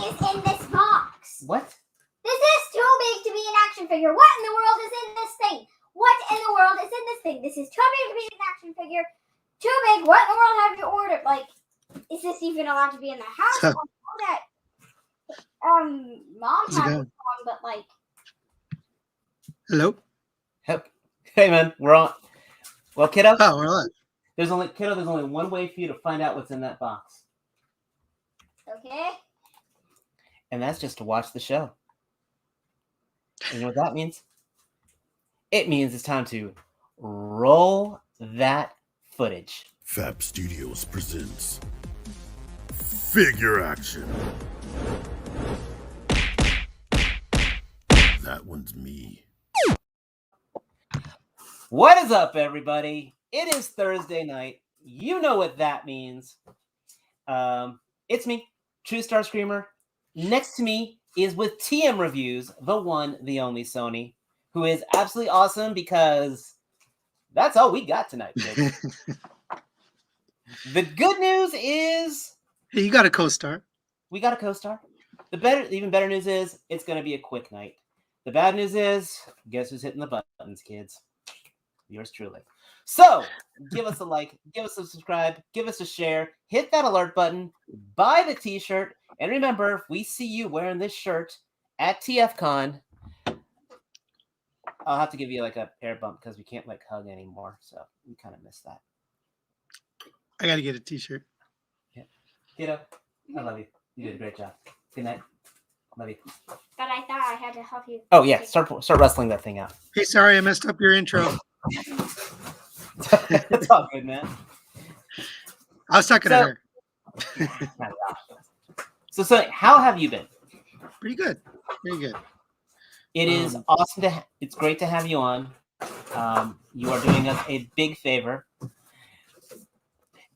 is in this box? What? This is too big to be an action figure. What in the world is in this thing? What in the world is in this thing? This is too big to be an action figure. Too big. What in the world have you ordered? Like, is this even allowed to be in the house? I know that Mom has one, but like. Hello. Hey man, we're on. Well, kiddo. Oh, we're on. There's only one way for you to find out what's in that box. Okay. And that's just to watch the show. And you know what that means? It means it's time to roll that footage. Fab Studios presents Figure Action. That one's me. What is up, everybody? It is Thursday night. You know what that means. It's me, Trustarscreamer. Next to me is with TM Reviews, the one, the only Sony, who is absolutely awesome because that's all we got tonight, kids. The good news is... Hey, you got a co-star. We got a co-star. Even better news is it's going to be a quick night. The bad news is, guess who's hitting the buttons, kids? Yours truly. So, give us a like, give us a subscribe, give us a share, hit that alert button, buy the t-shirt, and remember, if we see you wearing this shirt at TFCon, I'll have to give you like a air bump because we can't like hug anymore, so we kind of missed that. I got to get a t-shirt. Yeah. Kiddo, I love you. You did a great job. Good night. Love you. But I thought I had to help you. Oh, yeah. Start wrestling that thing out. Hey, sorry I messed up your intro. It's all good, man. I was talking to her. So, how have you been? Pretty good. Pretty good. It is awesome it's great to have you on. You are doing us a big favor.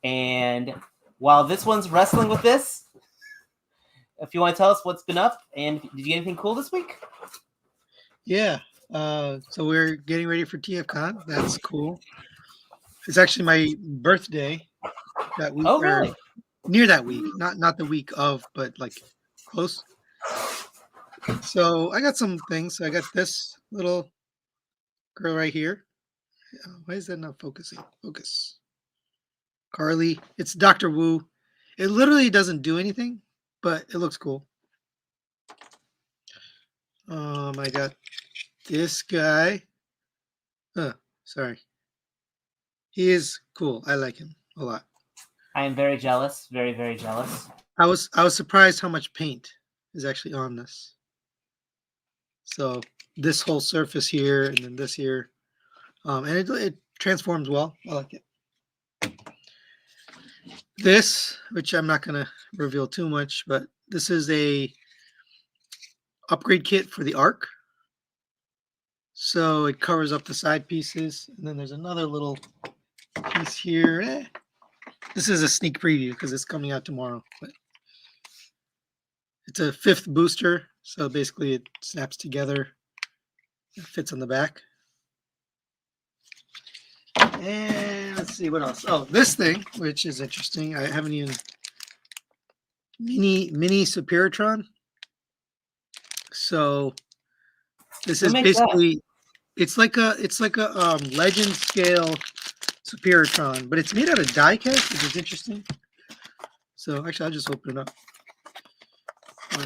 And while this one's wrestling with this, if you want to tell us what's been up, and did you get anything cool this week? Yeah. So we're getting ready for TFCon. That's cool. It's actually my birthday that week. Oh, really? Near that week. Not the week of, but like close. So I got some things. I got this little girl right here. Why is that not focusing? Focus. Carly. It's Dr. Wu. It literally doesn't do anything, but it looks cool. I got this guy. Sorry. He is cool. I like him a lot. I am very jealous. Very, very jealous. I was surprised how much paint is actually on this. So this whole surface here and then this here. And it transforms well. I like it. This, which I'm not going to reveal too much, but this is a upgrade kit for the Arc. So it covers up the side pieces. And then there's another little piece here. This is a sneak preview because it's coming out tomorrow. But it's a 5th booster. So basically it snaps together. It fits on the back. And let's see what else. Oh, this thing, which is interesting. I haven't even mini Tron. So this is basically it's like a legend scale Tron, but it's made out of die cast, which is interesting. So actually, I'll just open it up.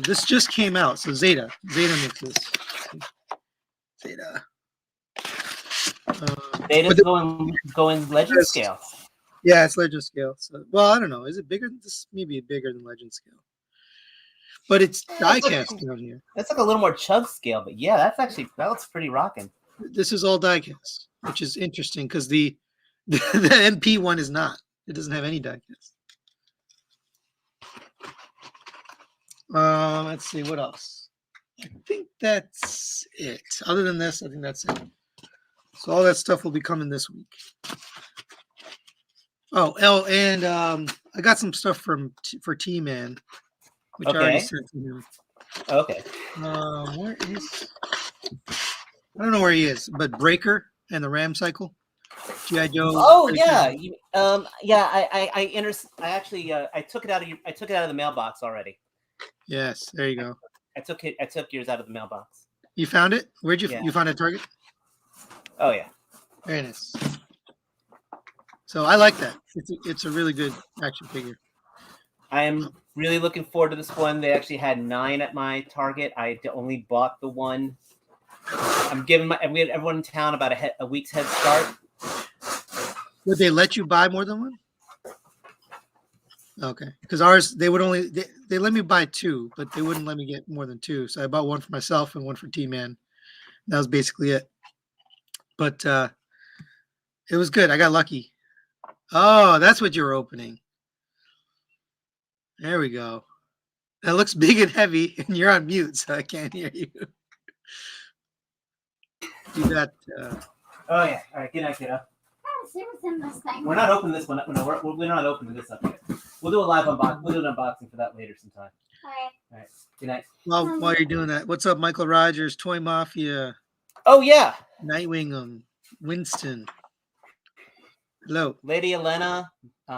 This just came out. So Zeta makes this. Zeta. Zeta's going legend scale. Yeah, it's legend scale. So, well, I don't know. Is it bigger? This may be bigger than legend scale. But it's die cast down here. That's like a little more chug scale, but yeah, that looks pretty rocking. This is all die cast, which is interesting because the MP one is not. It doesn't have any die cast. Let's see what else. I think that's it. Other than this, I think that's it. So all that stuff will be coming this week. And I got some stuff for T-Man, which I already sent to him. Okay. Where is? I don't know where he is, but Breaker and the Ram Cycle. G.I. Joe. Oh yeah, I took it out of the mailbox already. Yes, there you go. I took yours out of the mailbox. You found it? Where'd you Yeah. you found a Target? Oh yeah. Very nice. So I like that. It's a really good action figure. I am really looking forward to this one. They actually had 9 at my Target. I only bought the one. I'm giving everyone in town about a week's head start. Would they let you buy more than one? Okay, because ours they would only they let me buy 2, but they wouldn't let me get more than 2. So I bought one for myself and one for T-Man. That was basically it. But it was good. I got lucky. Oh, that's what you're opening. There we go. That looks big and heavy, and you're on mute, so I can't hear you. You got. Oh yeah. All right. Good night, kiddo. Let's see what's in this thing. We're not opening this one. No, we're not opening this up yet. We'll do a live unboxing. We'll do an unboxing for that later sometime. All right. All right. Good night. Well, while you're doing that, what's up, Michael Rogers, Toy Mafia, Oh yeah. Nightwing, Winston. Hello. Lady Elena. Who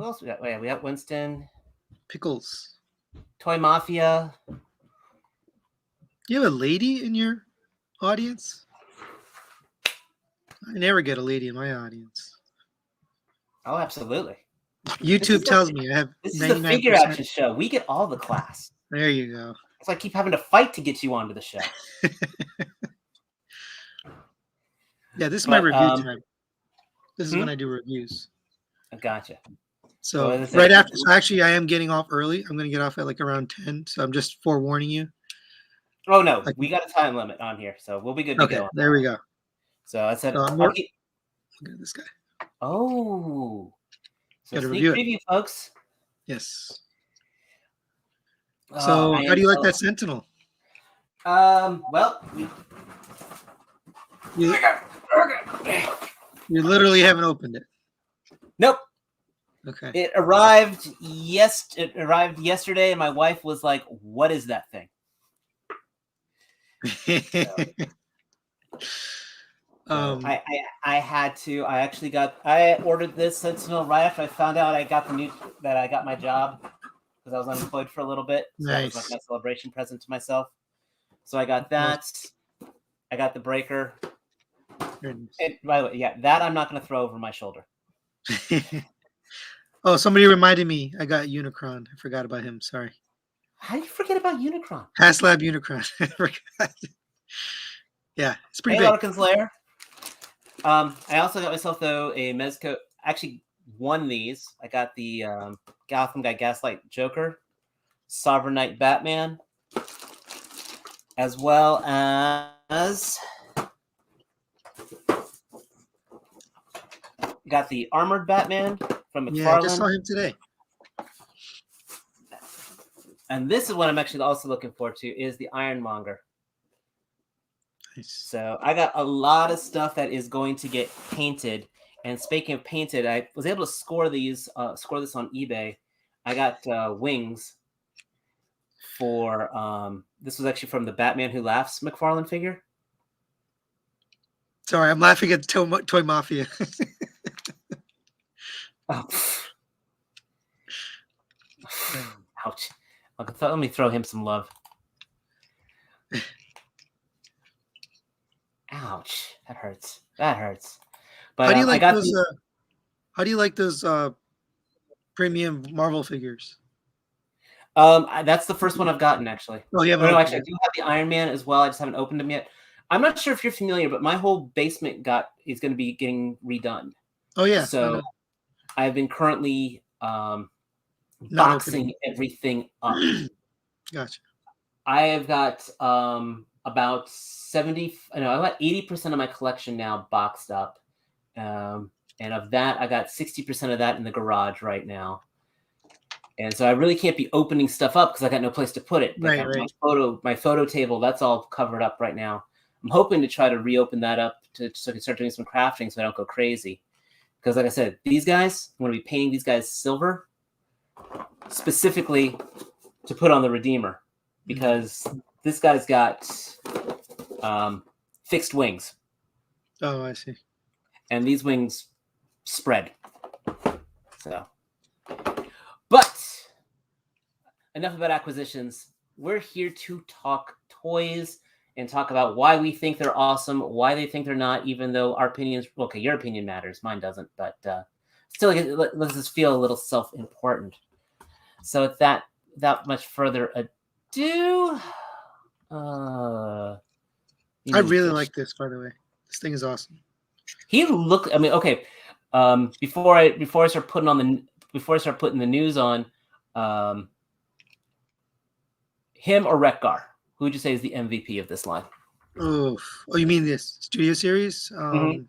else we got? Wait, we got Winston. Pickles. Toy Mafia. You have a lady in your audience? I never get a lady in my audience. Oh, absolutely. YouTube tells me I have This is the 99%. figure action show. We get all the class. There you go. It's like I keep having to fight to get you onto the show. Yeah, this is my But, review time. This is when I do reviews. I gotcha. So Well, right after, so actually I am getting off early. I'm going to get off at like around 10. So I'm just forewarning you. Oh no, we got a time limit on here, so we'll be good to Okay, go. there we go. So I said, So look at this guy. oh, so Gotta sneak review it. preview, folks. Yes. Oh, So I how do you am like that Sentinel? Well, You literally haven't opened it. nope. Okay. It arrived yesterday, and my wife was like, "What is that thing?" I had to. I ordered this Sentinel right after I found out I got my job because I was unemployed for a little bit. So that was like my celebration present to myself. So I got that. I got the breaker. And by the way, yeah, that I'm not going to throw over my shoulder. Oh, somebody reminded me. I got Unicron. I forgot about him. Sorry. How do you forget about Unicron? HasLab Unicron. I forgot. Yeah, it's pretty big. Larkin's Lair. I also got myself though a Mezco. Actually, won these. I got the Gotham Guy Gaslight Joker, Sovereign Knight Batman, as well as got the Armored Batman from McFarlane. Yeah, I just saw him today. And this is what I'm actually also looking forward to is the Ironmonger. Nice. So I got a lot of stuff that is going to get painted. And speaking of painted, I was able to score this on eBay. I got wings for this was actually from the Batman Who Laughs McFarlane figure. Sorry, I'm laughing at Toy Mafia. Oh. Ouch. Let me throw him some love. Ouch. That hurts. That hurts. But how do you like those? How do you like those premium Marvel figures? That's the first one I've gotten actually. Oh, yeah. No, actually, I do have the Iron Man as well. I just haven't opened them yet. I'm not sure if you're familiar, but my whole basement is going to be getting redone. Oh yeah. So I've been currently boxing everything up. Gotcha. I have got about 80% of my collection now boxed up. And of that, I got 60% of that in the garage right now. And so I really can't be opening stuff up because I got no place to put it. Right. My photo table, that's all covered up right now. I'm hoping to try to reopen that up so I can start doing some crafting so I don't go crazy. Because like I said, these guys, I'm going to be painting these guys silver specifically to put on the Redeemer. Because this guy's got fixed wings. Oh, I see. And these wings spread. So, but enough about acquisitions. We're here to talk toys and talk about why we think they're awesome, why they think they're not, even though our opinions, okay, your opinion matters, mine doesn't, but still, let's just feel a little self-important. So without much further ado, I really like this, by the way. This thing is awesome. I mean, okay. Before I start putting the news on, him or Rekgar, who would you say is the MVP of this line? Oh, you mean this studio series? Mhm.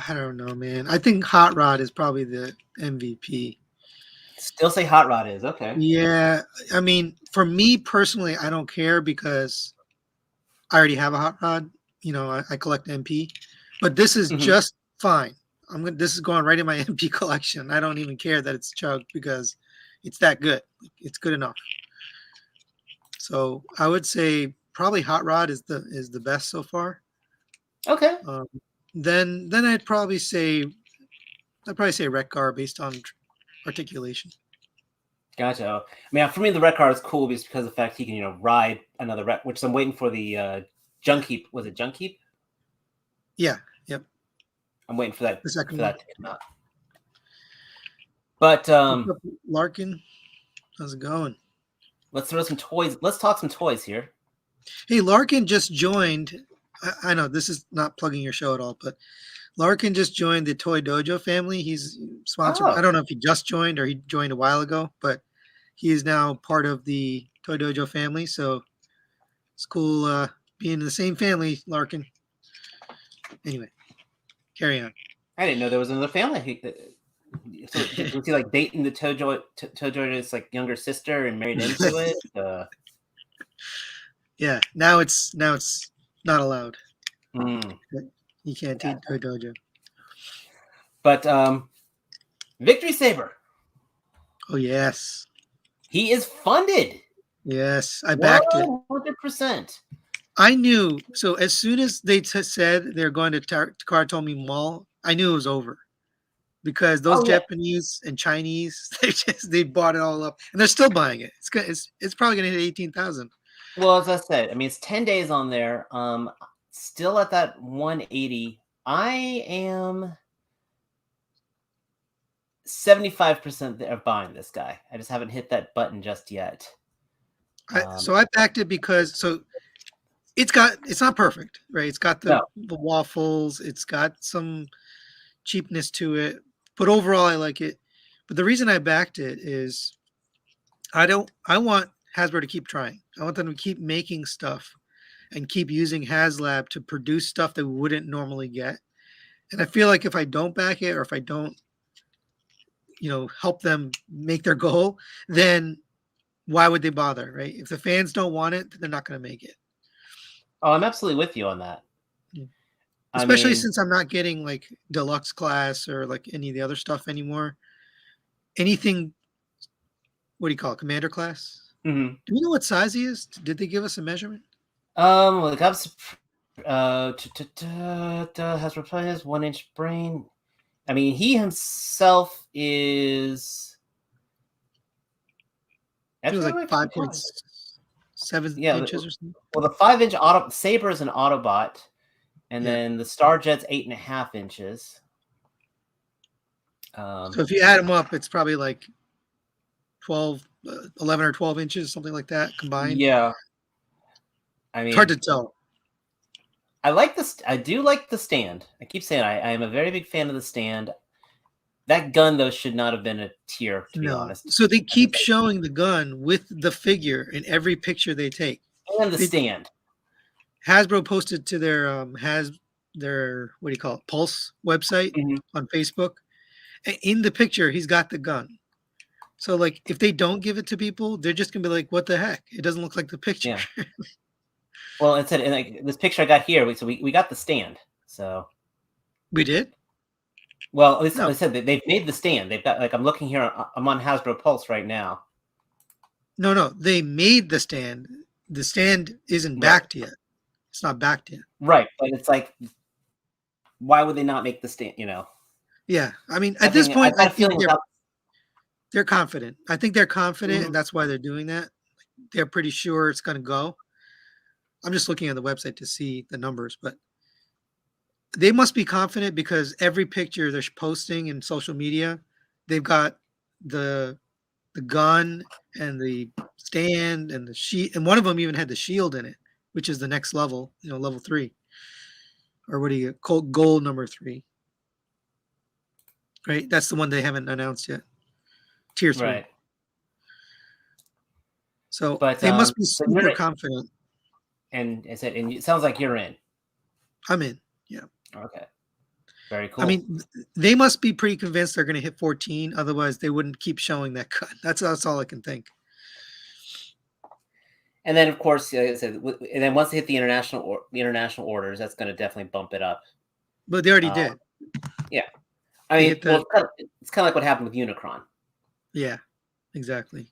I don't know, man. I think Hot Rod is probably the MVP. Still say Hot Rod is okay. Yeah, I mean, for me personally, I don't care because I already have a Hot Rod. You know, I collect MP, but this is just fine. This is going right in my MP collection. I don't even care that it's chugged because it's that good. It's good enough. So I would say probably Hot Rod is the best so far. Okay. Then I'd probably say Rekgar based on articulation. Gotcha. I mean, for me, the Rekgar is cool because of the fact he can, ride another Rek, which I'm waiting for the Junk-Heap. Was it Junk-Heap? Yeah. Yep. I'm waiting for that. The second that to come out. But Larkin, how's it going? Let's throw some toys. Let's talk some toys here. Hey, Larkin just joined. I know this is not plugging your show at all, but Larkin just joined the Toy Dojo family. He's sponsored. I don't know if he just joined or he joined a while ago, but he is now part of the Toy Dojo family. So it's cool being in the same family, Larkin. Anyway, carry on. I didn't know there was another family. So was he like dating the Tojo's like younger sister and married into it? Yeah, now it's not allowed. You can't teach Toy Dojo. But Victory Saber. Oh yes. He is funded. Yes, I backed it. 100%. I knew. So as soon as they said they're going to Takara Mall, I knew it was over. Because those Japanese and Chinese, they bought it all up, and they're still buying it. It's probably going to hit 18,000. Well, as I said, I mean it's 10 days on there. Still at that 180. I am 75% of buying this guy. I just haven't hit that button just yet. So I backed it because it's not perfect, right? It's got the waffles. It's got some cheapness to it. But overall, I like it. But the reason I backed it is I want Hasbro to keep trying. I want them to keep making stuff and keep using HasLab to produce stuff that we wouldn't normally get. And I feel like if I don't back it or if I don't, help them make their goal, then why would they bother, right? If the fans don't want it, they're not going to make it. Oh, I'm absolutely with you on that. Especially since I'm not getting like deluxe class or like any of the other stuff anymore. Anything, what do you call it? Commander class? Mm-hmm. Do we know what size he is? Did they give us a measurement? Well, has Hasbro 1-inch brain. I mean, he himself is. It was like 5.7 inches or something. Well, the 5-inch Saber is an Autobot. And then the Starjet's 8.5 inches. So if you add them up, it's probably like 11 or 12 inches, something like that combined. Yeah. I mean, it's hard to tell. I do like the stand. I keep saying I am a very big fan of the stand. That gun, though, should not have been a tier, to be honest. So they keep showing the gun with the figure in every picture they take. And the stand. Hasbro posted to their what do you call it, Pulse website on Facebook. And in the picture, he's got the gun. So like if they don't give it to people, they're just gonna be like, what the heck? It doesn't look like the picture. Yeah. Well, it said in like this picture I got here, we got the stand. So we did? Well, at least I said that they've made the stand. They've got I'm looking here, I'm on Hasbro Pulse right now. No, they made the stand. The stand isn't backed yet. It's not backed yet. Right, but it's like, why would they not make the stand, Yeah, I mean, at this point, I've got I a think feeling without they're confident. I think they're confident, Mhm. and that's why they're doing that. They're pretty sure it's going to go. I'm just looking at the website to see the numbers, but they must be confident because every picture they're posting in social media, they've got the the gun and the stand and the sheet, and one of them even had the shield in it, which is the next level, level 3, or what do you call goal number 3, right? That's the one they haven't announced yet, tier 3. right. So But they must be so you're super in, confident. and it sounds like you're in. I'm in. Yeah. Okay, very I cool. mean, they must be pretty convinced they're going to hit 14. Otherwise, they wouldn't keep showing that cut. That's all I can think. And then, of course, like I said, and then once they hit the international orders, that's going to definitely bump it up. But they already Uh, did. yeah, I They mean, hit the. well, it's kind of like what happened with Unicron. Yeah, exactly.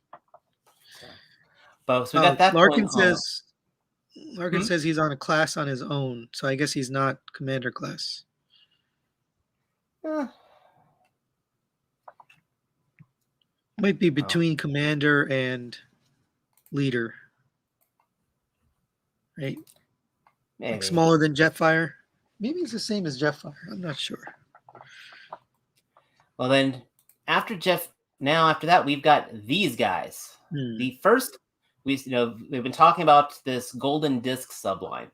So we got that Larkin going on. says. Larkin says he's on a class on his own, so I guess he's not commander class. Eh, Might be between commander and leader, right? maybe. Like smaller than Jetfire. Maybe it's the same as Jetfire. I'm not sure. Well, then after that, we've got these guys. The first, we've been talking about this golden disc subline.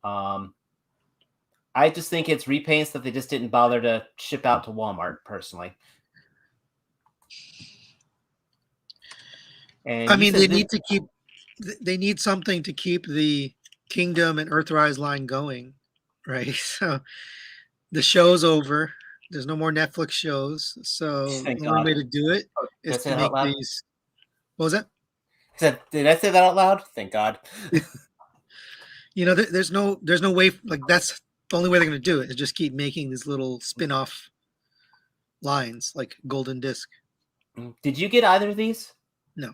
I just think it's repaints that they just didn't bother to ship out to Walmart, personally. And I mean, they need something to keep the Kingdom and Earthrise line going, right? So the show's over. There's no more Netflix shows. So Thank the only God. way to do it Did I is say to that out make loud? these. What was that? Did I say that out loud? Thank God. There's no way, like that's the only way they're going to do it is just keep making these little spin-off lines like Golden Disc. Did you get either of these? No.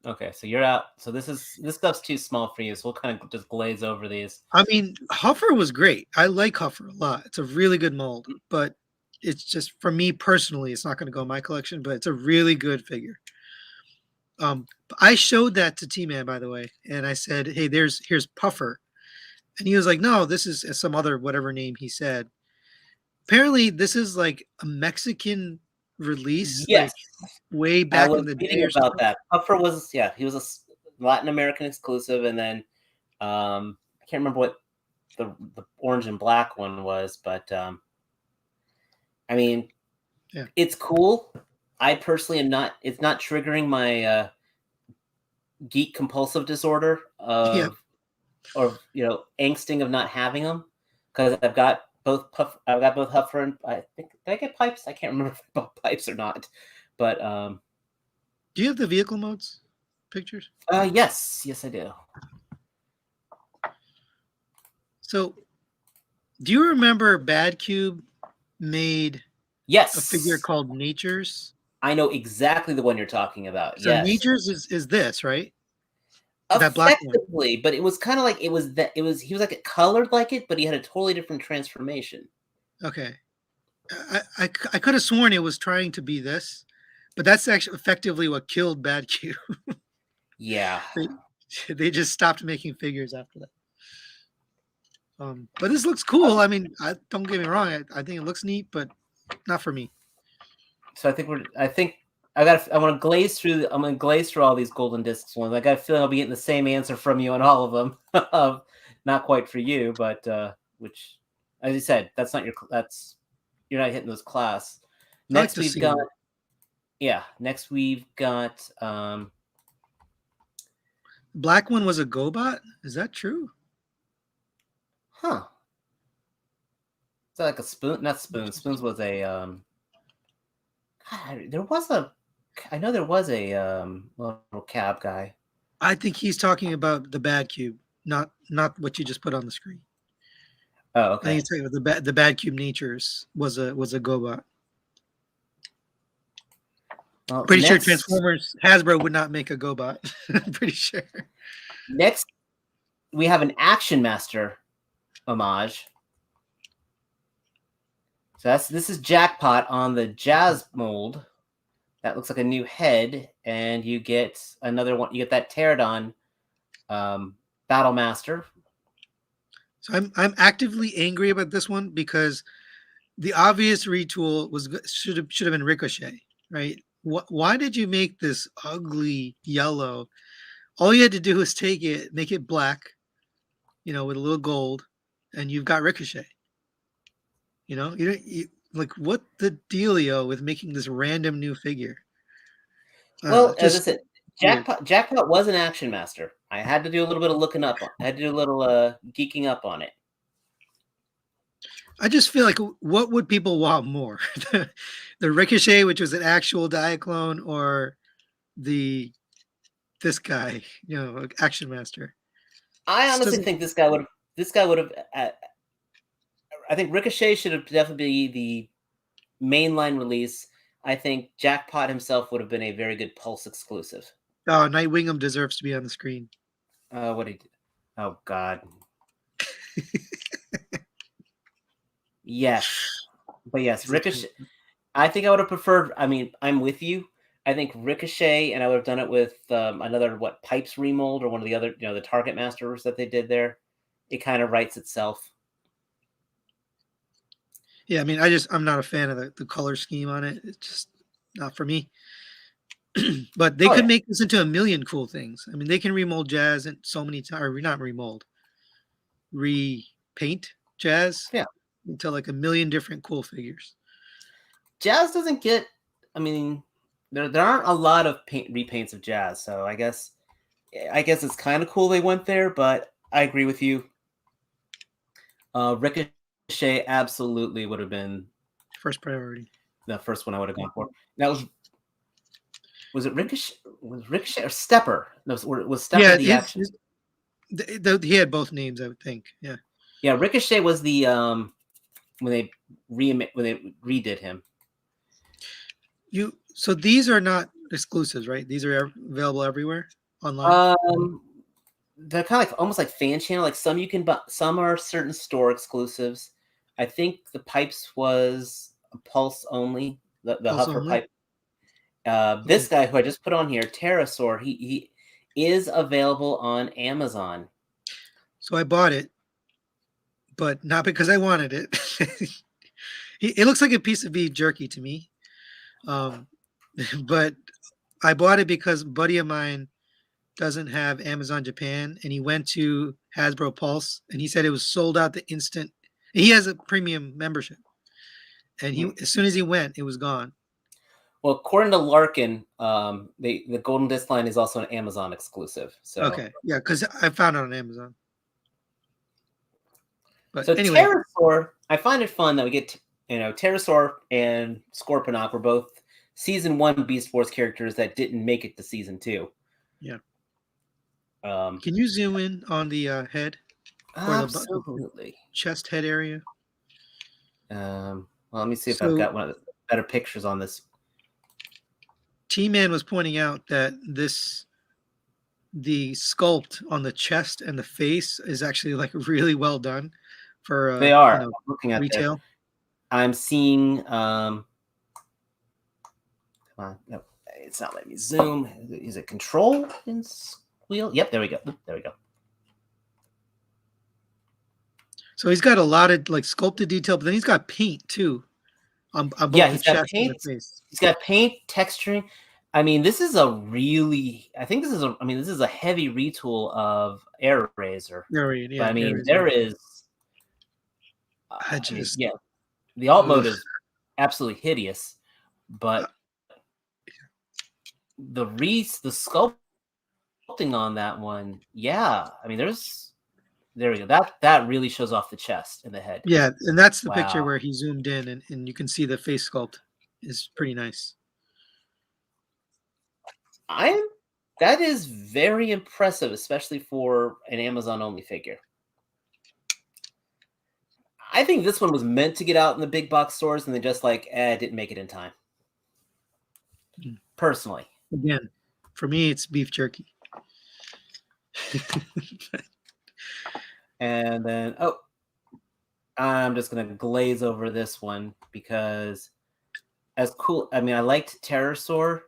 Okay, so you're out. So this stuff's too small for you, so we'll kind of just glaze over these. I mean, Huffer was great. I like Huffer a lot. It's a really good mold, but it's just for me personally, it's not going to go in my collection, but it's a really good figure. I showed that to T-Man, by the way, and I said, "Hey, here's Puffer," and he was like, "No, this is some other whatever name he said." Apparently, this is like a Mexican release, Yes, like way I back was in the day reading or about something. that. Puffer was he was a Latin American exclusive, and then I can't remember what the orange and black one was, but I mean, Yeah. It's cool. I personally am not. It's not triggering my geek compulsive disorder Yeah. or angsting of not having them, because I've got both Huffer and I think, did I get Pipes? I can't remember if I bought Pipes or not, but Do you have the vehicle modes pictures? yes, I do. So, do you remember Bad Cube made Yes, a figure called Nature's? I know exactly the one you're talking about. So Yes, Nature's is this, right? That black one. effectively, but it was kind of like he was like it colored like it, but he had a totally different transformation. Okay. I could have sworn it was trying to be this, but that's actually effectively what killed Bad Cube. Yeah. They just stopped making figures after that. But this looks cool. I mean, don't get me wrong. I think it looks neat, but not for me. So I want to glaze through. I'm going to glaze through all these golden discs ones. I got a feeling I'll be getting the same answer from you on all of them. Not quite for you, but which, as you said, you're not hitting those class. Next we've got Black one was a GoBot. Is that true? Huh. Is that like a spoon? Not spoon. Spoons was a God, I know there was a little cab guy. I think he's talking about the Bad Cube, not what you just put on the screen. Oh, I okay. think he's talking about the Bad Cube Natures was a GoBot. Well, Pretty sure Transformers Hasbro would not make a GoBot. I'm pretty sure. Next, we have an Action Master homage. So this is Jackpot on the Jazz mold. That looks like a new head, and you get another one. You get that Pterodon Battle Master. So I'm actively angry about this one because the obvious retool should have been Ricochet, right? Why did you make this ugly yellow? All you had to do was take it, make it black, with a little gold, and you've got Ricochet. Like what the dealio with making this random new figure? Well, as I Just said, weird. Jackpot was an Action Master. I had to do a little bit of looking up. I had to do a little geeking up on it. I just feel like what would people want more? the Ricochet, which was an actual Diaclone, or this guy, Action Master. I honestly think this guy would have. I think Ricochet should have definitely be the mainline release. I think Jackpot himself would have been a very good Pulse exclusive. Oh, Nightwingham deserves to be on the screen. What he did? Oh God. Yes, but yes, Ricochet. I think I would have preferred. I mean, I'm with you. I think Ricochet, and I would have done it with another Pipes remold or one of the other, the Target Masters that they did there. It kind of writes itself. Yeah, I mean, I'm not a fan of the color scheme on it. It's just not for me. But they could make this into a million cool things. I mean, they can remold Jazz in so many times, or not remold, repaint Jazz into like a million different cool figures. Jazz doesn't get. I mean, there aren't a lot of repaints of Jazz, so I guess it's kind of cool they went there. But I agree with you. Ricochet absolutely would have been first priority. The first one I would have gone for. That was it Ricochet? Was Ricochet or Stepper? No, was Stepper the action? He had both names, I would think. Yeah. Yeah, Ricochet was the when they redid him. So these are not exclusives, right? These are available everywhere online. They're kind of almost like fan channel. Like some you can buy, some are certain store exclusives. I think the Pipes was a Pulse only. The Huffer Pipe. This guy who I just put on here, Pterosaur, he is available on Amazon. So I bought it, but not because I wanted it. It looks like a piece of beef jerky to me. But I bought it because a buddy of mine doesn't have Amazon Japan, and he went to Hasbro Pulse, and he said it was sold out the instant. He has a premium membership, and as soon as he went, it was gone. Well, according to Larkin, the Golden Disc line is also an Amazon exclusive. So okay, yeah, because I found it on Amazon. But so anyway, Pterosaur, I find it fun that we get Pterosaur and Scorponok were both Season 1 Beast Wars characters that didn't make it to Season 2. Yeah. Can you zoom in on the head? Absolutely. The chest head area. Well, let me see if I've got one of the better pictures on this. T-Man was pointing out that the sculpt on the chest and the face is actually like really well done for they are looking at retail. This. I'm seeing come on, no, it's not letting me zoom. Is it control and wheel? Yep, there we go. So he's got a lot of like sculpted detail, but then he's got paint too. On both the chest and the face. He's got paint, texturing. I mean, this is a heavy retool of Air Razor. Yeah, I mean, there is. The alt mode is absolutely hideous, but the sculpting on that one, yeah. I mean, there we go. That really shows off the chest and the head. Yeah, and that's the picture where he zoomed in, and you can see the face sculpt is pretty nice. That is very impressive, especially for an Amazon only figure. I think this one was meant to get out in the big box stores, and they just didn't make it in time. Personally, again, for me, it's beef jerky. And then I'm just gonna glaze over this one because as cool. I mean, I liked Pterosaur.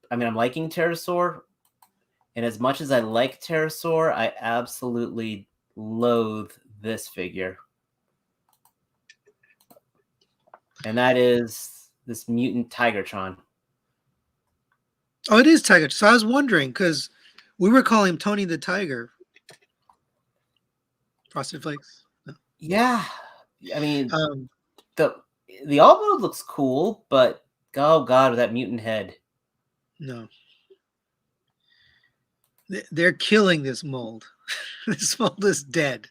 I mean, I'm liking Pterosaur, and as much as I like Pterosaur, I absolutely loathe this figure, and that is this mutant Tigertron. Oh, it is Tiger. So I was wondering because we were calling him Tony the Tiger. Frosted Flakes. No. Yeah, I mean Um, the all mode looks cool, but oh god, with that mutant head. no. They're killing this mold. This mold is dead.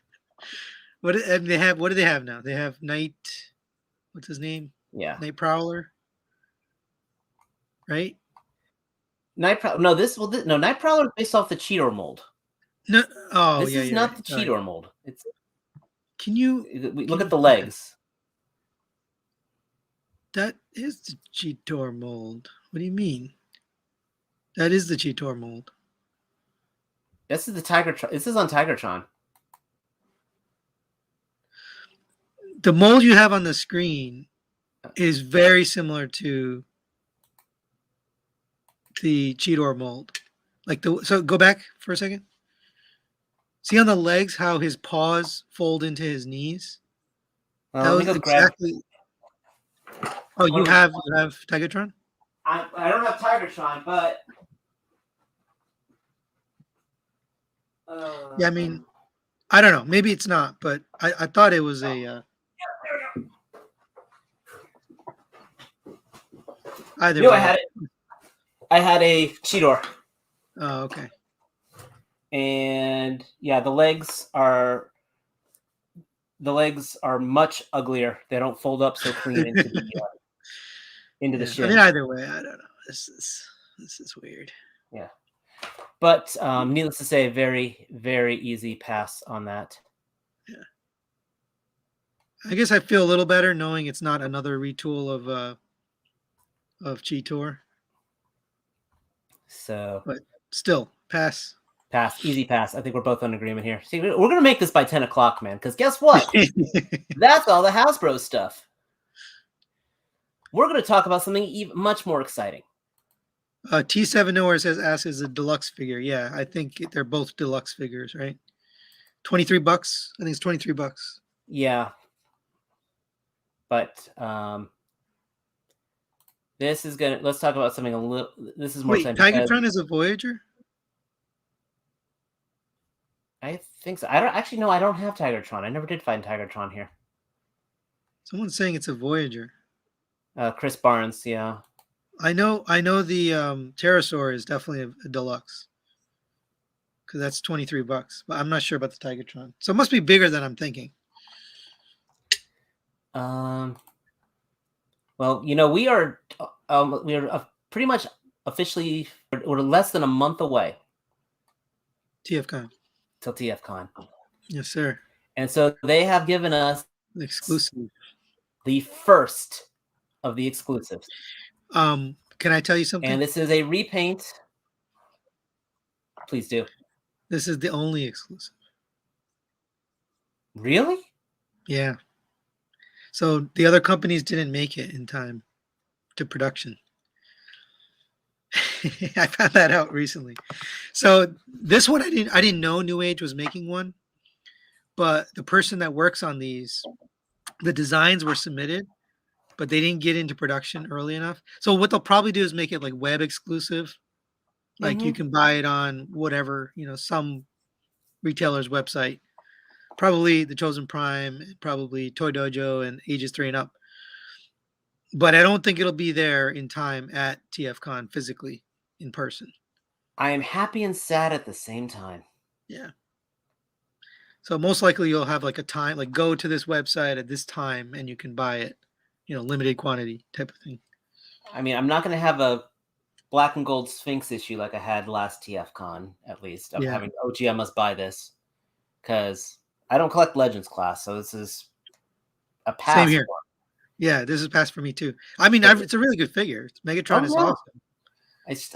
And they have? What do they have now? They have Night. What's his name? Yeah, Night Prowler. Right? Night Prowler. No, Night Prowler is based off the Cheetor mold. No. Oh, This yeah. is You're not right. the All right. Cheetor mold. It's Can you look at the legs. That is the Cheetor mold. What do you mean? That is the Cheetor mold. This is the Tigertron. This is on Tigertron. The mold you have on the screen is very similar to the Cheetor mold. So go back for a second. See on the legs how his paws fold into his knees? That Let me was go grab. exactly. Oh, you have Tigertron? I don't have Tigertron, but Yeah, I mean, I don't know. Maybe it's not, but I thought it was a. Either no, way. I had it. I had a Cheetor, Oh, okay. and yeah, the legs are much uglier. They don't fold up so clean into the Yeah. shin. I mean, either way, I don't know. This is weird. Yeah, but needless to say, very very easy pass on that. Yeah. I guess I feel a little better knowing it's not another retool of Cheetor. So, but still, pass. Easy pass. I think we're both in agreement here. See, we're gonna make this by 10 o'clock, man. Because guess what? That's all the Hasbro stuff. We're gonna talk about something even much more exciting. T7 Nowhere says Ass is a deluxe figure. Yeah, I think they're both deluxe figures, right? $23. I think it's $23. Yeah. But this is gonna. Let's talk about something a little. This is more. Wait, Tigertron is a Voyager? I think so. I don't actually know. I don't have Tigertron. I never did find Tigertron here. Someone's saying it's a Voyager. Chris Barnes, yeah. I know the Pterosaur is definitely a deluxe. Because that's $23. But I'm not sure about the Tigertron. So it must be bigger than I'm thinking. Well, we are pretty much officially we're less than a month away. TFCon. Till TFCon. Yes, sir. And so they have given us Exclusive. the first of the exclusives. Can I tell you something? And this is a repaint. Please do. This is the only exclusive. Really? Yeah. So the other companies didn't make it in time to production. I found that out recently. So this one I didn't know New Age was making one, but the person that works on these, the designs were submitted, but they didn't get into production early enough. So what they'll probably do is make it like web exclusive. Like you can buy it on whatever, some retailer's website. Probably the Chosen Prime, probably Toy Dojo and Ages 3 and up. But I don't think it'll be there in time at TFCon physically in person. I am happy and sad at the same time. Yeah. So most likely you'll have like a time, like go to this website at this time and you can buy it, limited quantity type of thing. I mean, I'm not going to have a black and gold Sphinx issue like I had last TFCon, at least. I'm having, oh, gee, I must buy this. Because I don't collect Legends class, so this is a pass. Same here. Yeah, this is pass for me too. I mean, it's a really good figure. Megatron is awesome.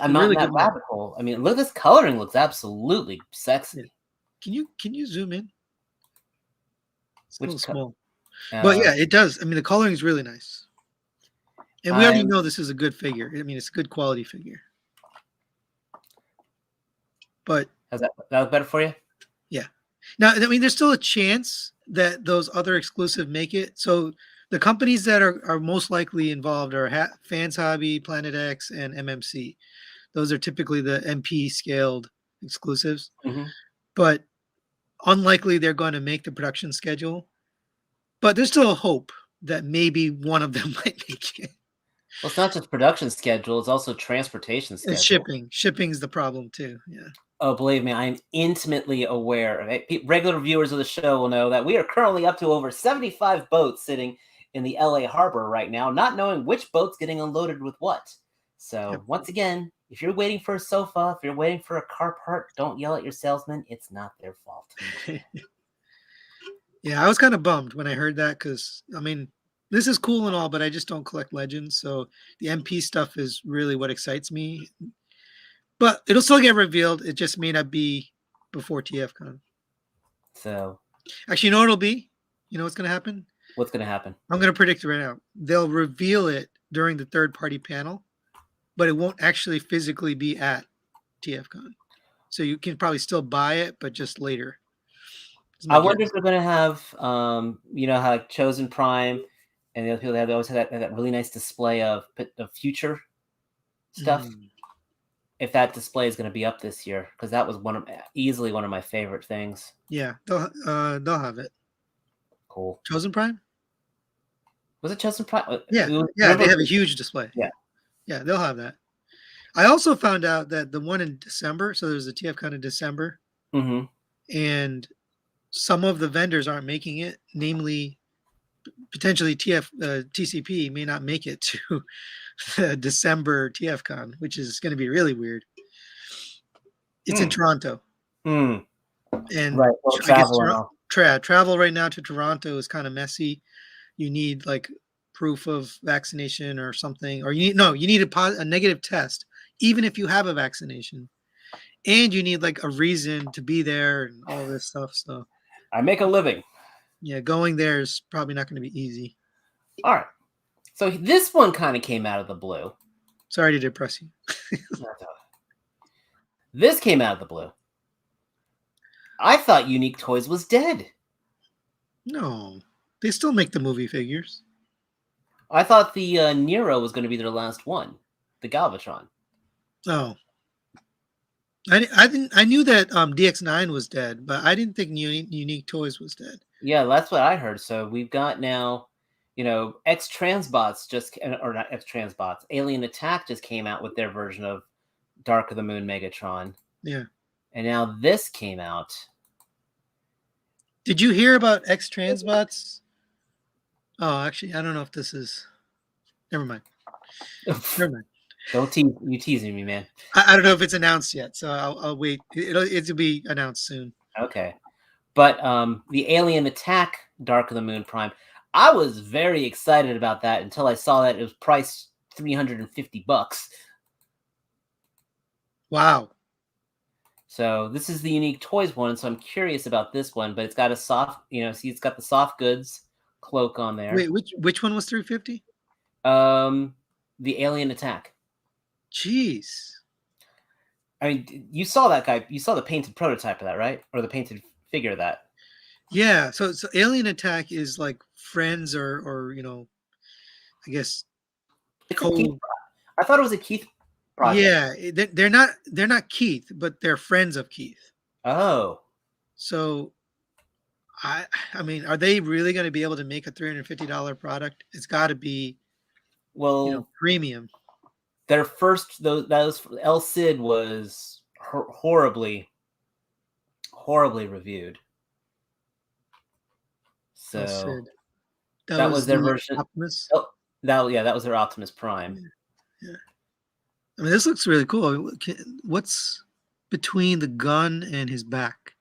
I'm not in that rabbit hole. I mean, look, this coloring looks absolutely sexy. Yeah. Can you zoom in? It's a little Which co- small. But uh, yeah, it does. I mean, the coloring is really nice. And we already I'm know this is a good figure. I mean, it's a good quality figure. But How's that look better for you? yeah. Now, I mean, there's still a chance that those other exclusive make it. So the companies that are most likely involved are Fans Hobby, Planet X, and MMC. Those are typically the MP scaled exclusives. Mm-hmm. But unlikely they're going to make the production schedule. But there's still a hope that maybe one of them might make it. Well, it's not just production schedule; it's also transportation schedule. And shipping. Shipping's the problem too. Yeah. Oh, believe me, I am intimately aware of it. Regular viewers of the show will know that we are currently up to over 75 boats sitting in the LA harbor right now, not knowing which boat's getting unloaded with what. So, Yep. once again, if you're waiting for a sofa, if you're waiting for a car part, don't yell at your salesman. It's not their fault. Yeah, I was kind of bummed when I heard that because, I mean, this is cool and all, but I just don't collect legends. So the MP stuff is really what excites me. But it'll still get revealed. It just may not be before TFCon. So, Actually, you know what it'll be? You know what's going to happen? what's going to happen? I'm going to predict it right now. They'll reveal it during the third-party panel, but it won't actually physically be at TFCon. So you can probably still buy it, but just later. I wonder if they're going to have, you know, how like Chosen Prime and the other people, they always have that really nice display of future stuff. If that display is going to be up this year, because that was easily one of my favorite things. Yeah, they'll have it. Cool. Chosen Prime? Was it Chosen Prime? Yeah, they have a huge display. Yeah, they'll have that. I also found out that the one in December, so there's a TFCon in December, and some of the vendors aren't making it, namely potentially TCP may not make it to the December TFCon, which is going to be really weird. It's in Toronto. And right, well, travel right now to Toronto is kind of messy. You need like proof of vaccination or something, or you need a negative test, even if you have a vaccination, and you need like a reason to be there and all this stuff. So I make a living. Yeah, going there is probably not going to be easy. All right. So this one kind of came out of the blue. Sorry to depress you. This came out of the blue. I thought Unique Toys was dead. No, they still make the movie figures. I thought the Nero was going to be their last one, the Galvatron. Oh, I knew that DX9 was dead, but I didn't think Unique Toys was dead. Yeah, that's what I heard. So we've got now, you know, Alien Attack just came out with their version of Dark of the Moon Megatron. Yeah. And now this came out. Did you hear about X-Transbots? Oh, actually, I don't know if this is. Never mind. Never mind. Don't you teasing me, man. I don't know if it's announced yet, so I'll wait. It'll be announced soon. Okay. But the Alien Attack Dark of the Moon Prime, I was very excited about that until I saw that it was priced $350. Wow. So this is the Unique Toys one, so I'm curious about this one, but it's got a soft, it's got the soft goods cloak on there. Wait, which one was $350? The Alien Attack. Jeez. I mean, you saw that guy. You saw the painted prototype of that, right? Or the painted figure of that. Yeah. So Alien Attack is like friends or I guess. I thought it was a Keith project. Yeah, they're not Keith, but they're friends of Keith. Oh. So, I mean, are they really going to be able to make a $350 product? It's got to be, premium. Their first, El Cid was horribly reviewed. So that was their version. Optimus? That was their Optimus Prime. Yeah. I mean, this looks really cool. What's between the gun and his back?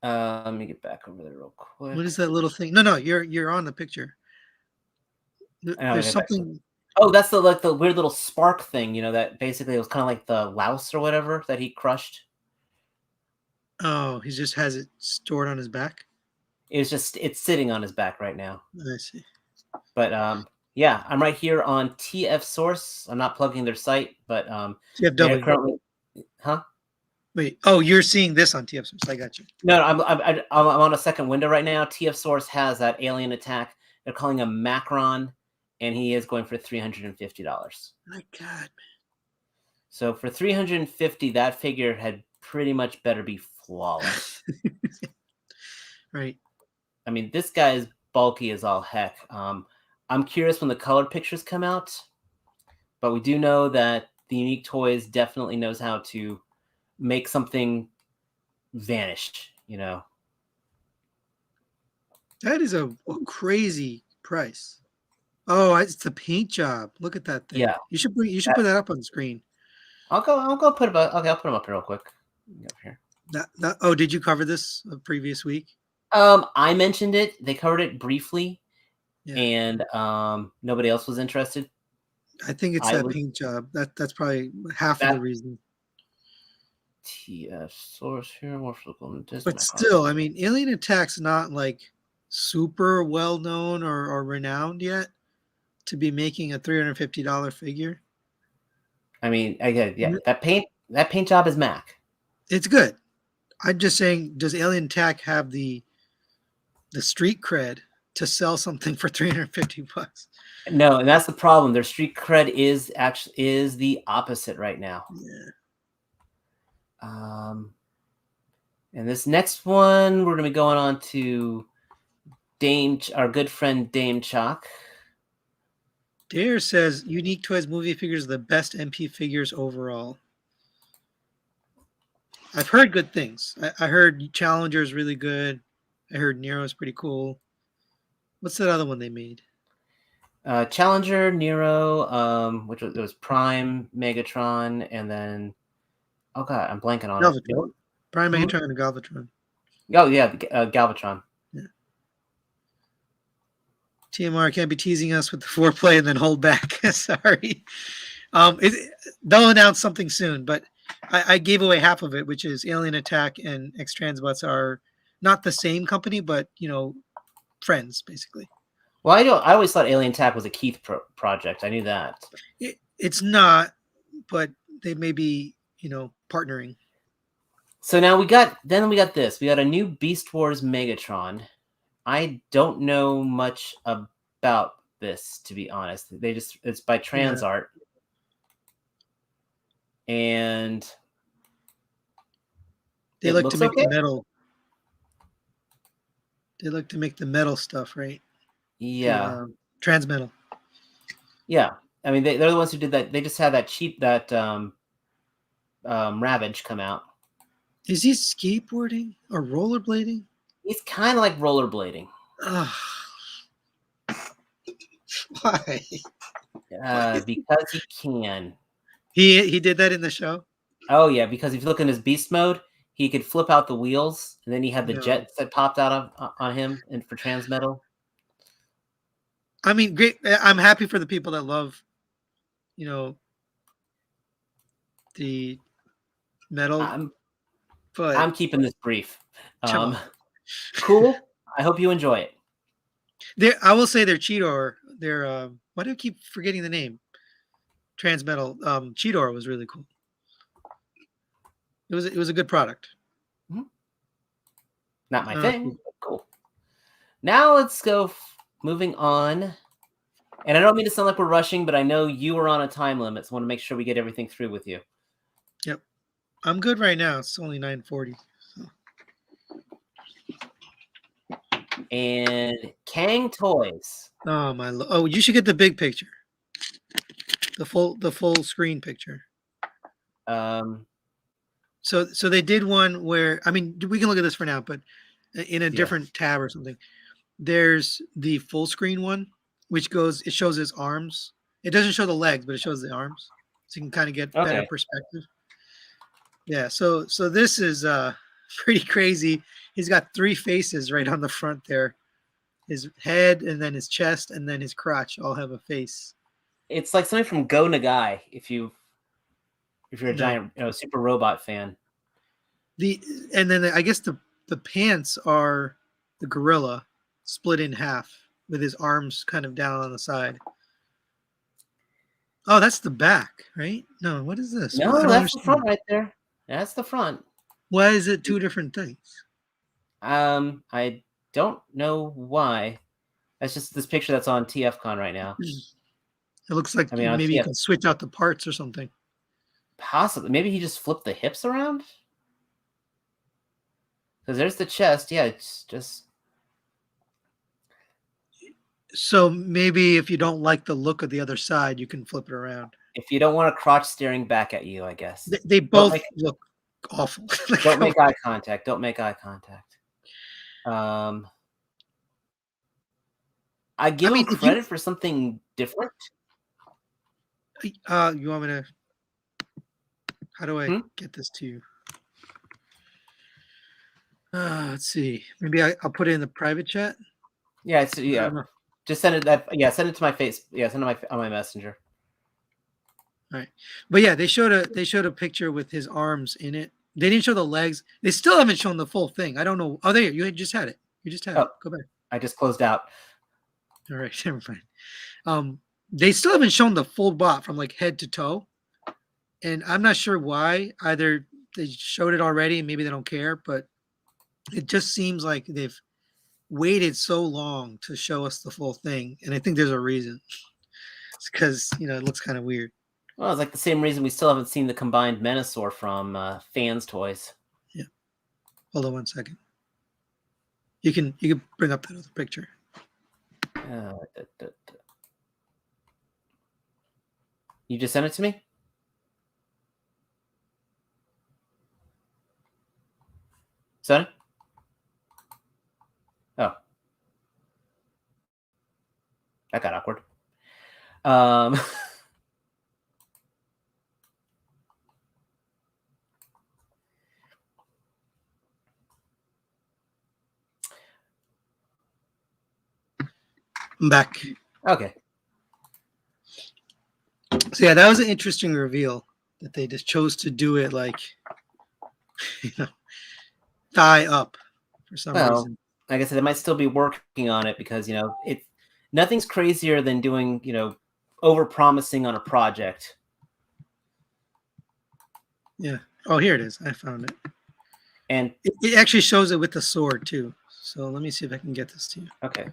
Let me get back over there real quick. What is that little thing? No, you're on the picture. There's something. Oh, that's the weird little spark thing, that basically it was kind of like the louse or whatever that he crushed. Oh, he just has it stored on his back? It's sitting on his back right now. I see. But yeah, I'm right here on TF Source. I'm not plugging their site, but they're TFW. currently, huh? Wait. Oh, you're seeing this on TF Source. I got you. No, I'm on a second window right now. TF Source has that alien attack. They're calling him Macron, and he is going for $350. My God, man. So for $350, that figure had pretty much better be flawless. Right. I mean, this guy is bulky as all heck. I'm curious when the color pictures come out, but we do know that the Unique Toys definitely knows how to make something vanish, you know. That is a crazy price. Oh, it's the paint job. Look at that thing. Yeah. You should put that up on the screen. I'll go put him up. Okay, I'll put him up here real quick. Up here. Oh, did you cover this previous week? I mentioned it. They covered it briefly, Yeah. and nobody else was interested. I think it's that paint job. That's probably half of the reason. TF Source here, more but still, I mean, Alien Attack's not like super well known or renowned yet to be making a $350 figure. I mean, again, yeah, that paint job is Mac. It's good. I'm just saying, does Alien Attack have the street cred to sell something for $350? No, and that's the problem. Their street cred is the opposite right now. Yeah. And this next one, we're gonna be going on to our good friend Dame Chalk. Dare says Unique Toys movie figures are the best MP figures overall. I've heard good things. I heard Challenger is really good. I heard Nero is pretty cool. What's that other one they made? Challenger, Nero, which was Prime, Megatron, and then oh god, I'm blanking on Galvatron. it. Prime, Megatron, and Galvatron. Oh yeah, Galvatron. Yeah. TMR can't be teasing us with the foreplay and then hold back. Sorry. They'll announce something soon, but I gave away half of it, which is Alien Attack and X-Transbots are not the same company, but friends basically. Well, I always thought Alien Attack was a Keith project. I knew that. It's not, but they may be, partnering. So now we got this. We got a new Beast Wars Megatron. I don't know much about this, to be honest. It's by Transart. And they look to make the metal. They look to make the metal stuff, right? Yeah. Transmetal. Yeah. I mean, they're the ones who did that. They just had that Ravage come out. Is he skateboarding or rollerblading? He's kind of like rollerblading. Why? Because he can. He did that in the show? Oh, yeah, because if you look in his beast mode, he could flip out the wheels, and then he had the jets that popped out on him and for Transmetal. I mean, great. I'm happy for the people that love, the metal. But I'm keeping this brief. Cool. I hope you enjoy it. I will say their Cheetor. Why do I keep forgetting the name? Transmetal. Cheetor was really cool. It was a good product. Mm-hmm. Not my thing. Cool. Now let's go. Moving on. And I don't mean to sound like we're rushing, but I know you are on a time limit, so I want to make sure we get everything through with you. Yep. I'm good right now. It's only 9:40. And Kang Toys. Oh my! You should get the big picture. The full screen picture. So they did one where, I mean, we can look at this for now, but in a different tab or something. There's the full screen one, which it shows his arms. It doesn't show the legs, but it shows the arms, so you can kind of get better perspective. Yeah. So this is pretty crazy. He's got 3 faces right on the front there. His head, and then his chest, and then his crotch all have a face. It's like something from Go Nagai, if you're a giant super robot fan. And then I guess the pants are the gorilla split in half with his arms kind of down on the side. Oh, that's the back, right? No, what is this? I No, don't that's the understand. front right there. That's the front. Why is it two different things? I don't know why. That's just this picture that's on TFCon right now. It looks like I mean, on maybe you TF can switch out the parts or something. possibly. Maybe he just flipped the hips around? Because there's the chest. Yeah, it's just... So maybe if you don't like the look of the other side, you can flip it around. If you don't want a crotch staring back at you, I guess. They both look awful. Don't make eye contact. Don't make eye contact. I give him credit for something different. You want me to? How do I get this to you? Let's see. Maybe I'll put it in the private chat. Yeah, it's just send it. Send it to my face. Yeah, send it on my messenger. All right, but yeah, they showed a picture with his arms in it. They didn't show the legs. They still haven't shown the full thing. I don't know. Oh, there you just had it. You just had it. Go back. I just closed out. All right, never mind. They still haven't shown the full bot from like head to toe, and I'm not sure why. Either they showed it already, and maybe they don't care, but it just seems like they've waited so long to show us the full thing, and I think there's a reason. It's because it looks kind of weird. Well, it's like the same reason we still haven't seen the combined Menosaur from Fans Toys. Yeah. Hold on one second. You can bring up that other picture. You just sent it to me? Sent it? Oh. That got awkward. I'm back. Okay. So yeah, that was an interesting reveal that they just chose to do it like thigh up for some reason. Like I said, they might still be working on it because nothing's crazier than doing over promising on a project. Yeah. Oh, here it is. I found it. And it actually shows it with the sword too. So let me see if I can get this to you. Okay.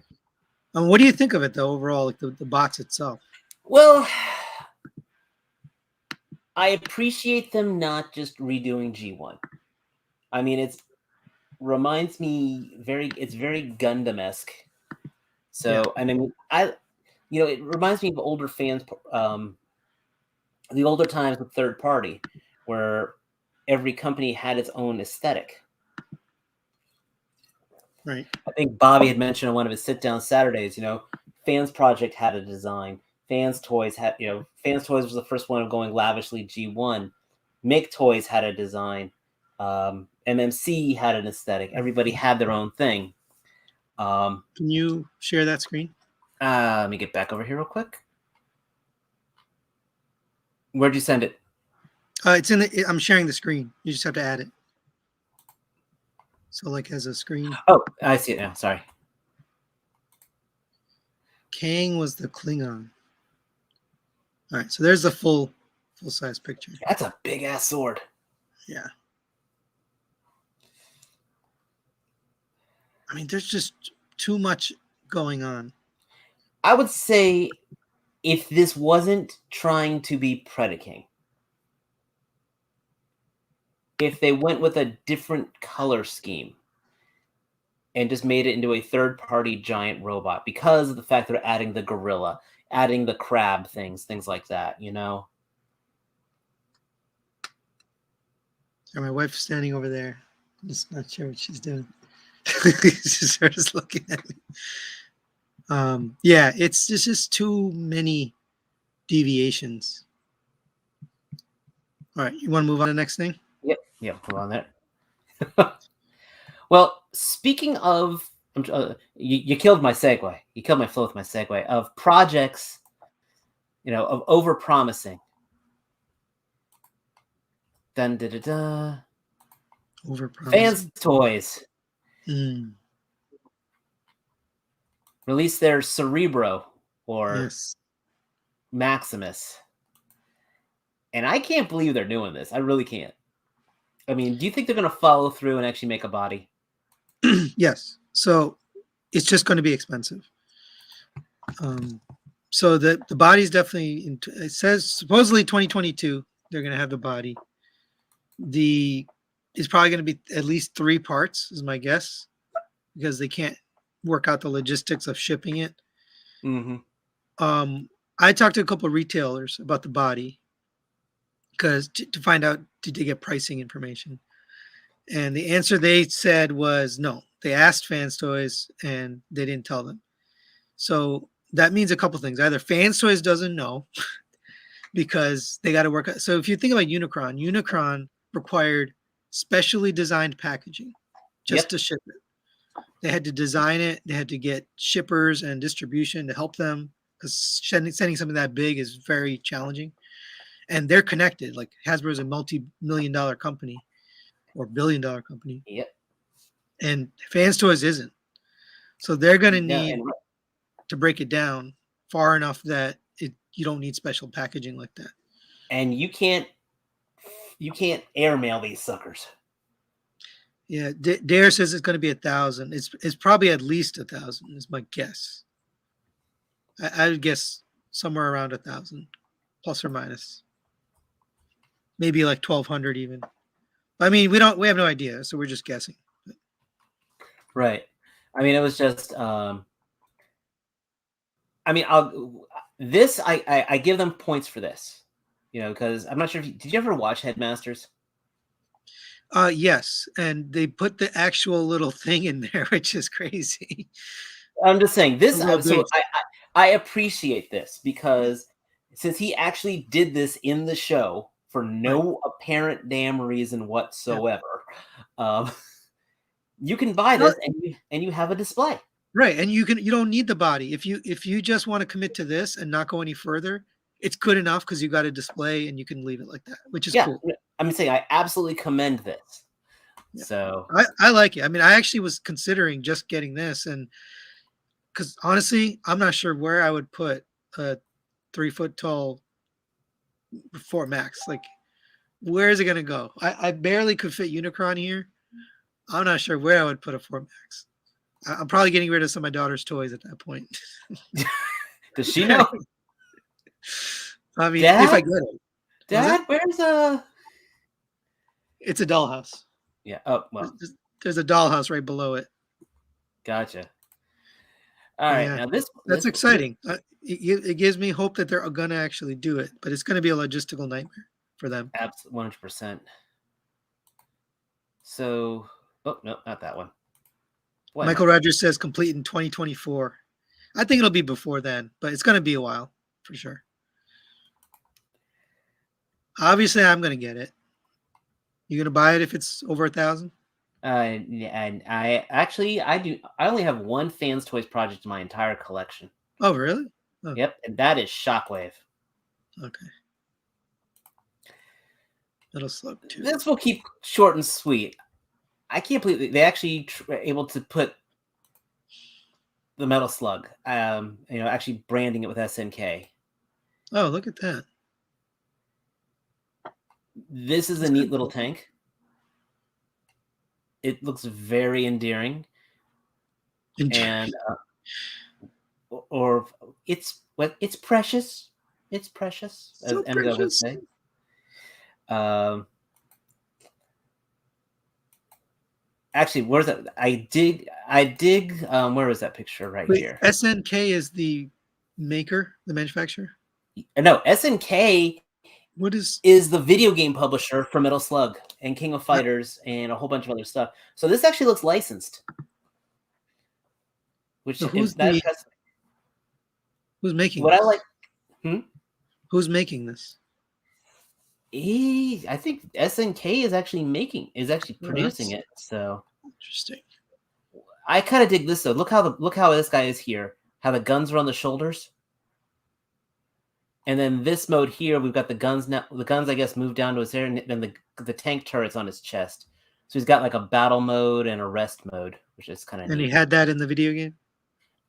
What do you think of it though overall, like the box itself? Well, I appreciate them not just redoing G1. I mean, it reminds me it's very Gundam-esque. So, yeah. And I mean, it reminds me of older fans, the older times with third party, where every company had its own aesthetic. Right. I think Bobby had mentioned on one of his sit-down Saturdays, Fans Project had a design. Fans Toys had, Fans Toys was the first one of going lavishly G1. Make Toys had a design. MMC had an aesthetic. Everybody had their own thing. Can you share that screen? Let me get back over here real quick. Where'd you send it? It's in the. I'm sharing the screen. You just have to add it. So, like, as a screen. Oh, I see it now. Sorry. Kang was the Klingon. All right, so there's the full size picture. That's a big ass sword. Yeah. I mean, there's just too much going on. I would say if this wasn't trying to be Predaking, if they went with a different color scheme and just made it into a third-party giant robot because of the fact they're adding the gorilla, adding the crab things like that, And my wife's standing over there. I'm just not sure what she's doing. She's just looking at me. Yeah, it's just too many deviations. All right, you want to move on to the next thing? Yep, move on there. Well, speaking of, you killed my segue. You killed my flow with my segue of projects, of over-promising. Dun da da da. Over-promising. Fans Toys. release their Cerebro or Yes. Maximus. And I can't believe they're doing this. I really can't. I mean, do you think they're going to follow through and actually make a body? Yes. So it's just going to be expensive. So the body's definitely it says supposedly 2022 they're going to have the body. It's probably going to be at least 3 parts is my guess, because they can't work out the logistics of shipping it. Mm-hmm. I talked to a couple of retailers about the body because to find out to get pricing information, and the answer they said was no. They asked Fans Toys and they didn't tell them. So that means a couple things. Either Fans Toys doesn't know because they got to work. So if you think about Unicron required specially designed packaging just to ship it. They had to design it. They had to get shippers and distribution to help them, because sending something that big is very challenging. And they're connected. Like Hasbro is a multi-million-dollar company or billion-dollar company. Yep. And Fans Toys isn't. So they're going to need and to break it down far enough that you don't need special packaging like that. And you can't airmail these suckers. Yeah, Dare says it's going to be 1,000. It's probably at least 1,000 is my guess. I would guess somewhere around 1,000, plus or minus. Maybe like 1,200 even. I mean, we have no idea, so we're just guessing. Right. I mean, it was just. I mean, I give them points for this, because I'm not sure did you ever watch Headmasters? Yes, and they put the actual little thing in there, which is crazy. I'm just saying this. I appreciate this because since he actually did this in the show for no apparent damn reason whatsoever, you can buy this and you have a display. Right, and you don't need the body if you just want to commit to this and not go any further. It's good enough because you got a display and you can leave it like that, which is cool. I'm saying I absolutely commend this. Yeah. So I like it. I mean, I actually was considering just getting this, and because honestly, I'm not sure where I would put a 3-foot tall Fort Max. Like, where is it going to go? I barely could fit Unicron here. I'm not sure where I would put a Fort Max. I'm probably getting rid of some of my daughter's toys at that point. Does she know? I mean, Dad? if I get it. Dad, where's It's a dollhouse. Yeah. Oh, well. There's a dollhouse right below it. Gotcha. All right. Yeah. Now that's exciting. It gives me hope that they're going to actually do it, but it's going to be a logistical nightmare for them. Absolutely, 100%. So, oh no, not that one. Michael Rogers says complete in 2024. I think it'll be before then, but it's going to be a while for sure. Obviously, I'm going to get it. You going to buy it if it's over 1,000? And I do. I only have one Fans Toys project in my entire collection. Oh, really? Oh. Yep, and that is Shockwave. Okay. Little slug too. This will keep short and sweet. I can't believe they actually were able to put the Metal Slug. Actually branding it with SNK. Oh, look at that. This is a neat little tank. It looks very endearing. And it's precious. It's precious, so as Emgo would say. Actually, where's that? I dig. Where was that picture right here? SNK is the maker, the manufacturer? No, SNK what is the video game publisher for Metal Slug and King of Fighters and a whole bunch of other stuff. So this actually looks licensed. Which so who's making what this? I like? Who's making this? I think SNK is actually producing it. So interesting. I kind of dig this though. Look how this guy is here. How the guns are on the shoulders. And then this mode here, we've got the guns now. The guns, I guess, move down to his hair, and then the tank turret's on his chest. So he's got like a battle mode and a rest mode, which is kind of. And neat. he had that in the video game.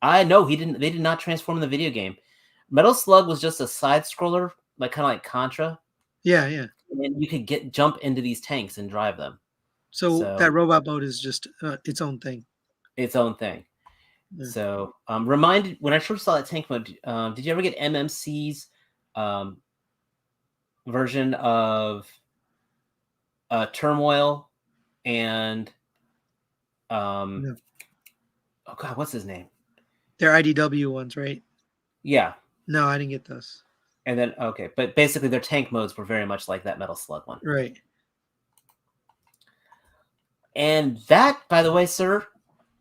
I know he didn't. They did not transform in the video game. Metal Slug was just a side scroller, like kind of like Contra. Yeah, yeah. And you could jump into these tanks and drive them. So that robot mode is just its own thing. Its own thing. Yeah. So reminded when I first saw that tank mode, did you ever get MMC's version of Turmoil and No. oh god, what's his name? They're IDW ones, right? Yeah. No, I didn't get those. And then okay, but basically their tank modes were very much like that Metal Slug one. Right. And that, by the way, sir,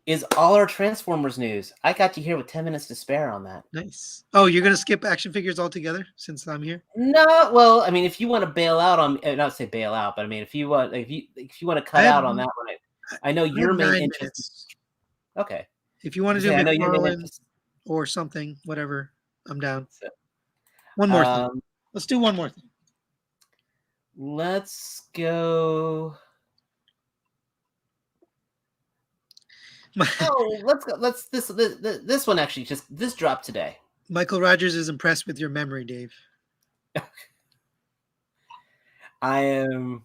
is all our Transformers news. I got you here with 10 minutes to spare on that. Nice. Oh, you're gonna skip action figures altogether since I'm here? No, well, I mean, if you want to bail out on, not say bail out, but I mean, if you want to cut out on that one, I know your main interest. Minutes. Okay. If you want to do I know your main McFarlane interest. or something, whatever, I'm down. So, One more thing. Let's do one more thing. Let's go. Oh, let's go. This one actually this dropped today. Michael Rogers is impressed with your memory, Dave. I'm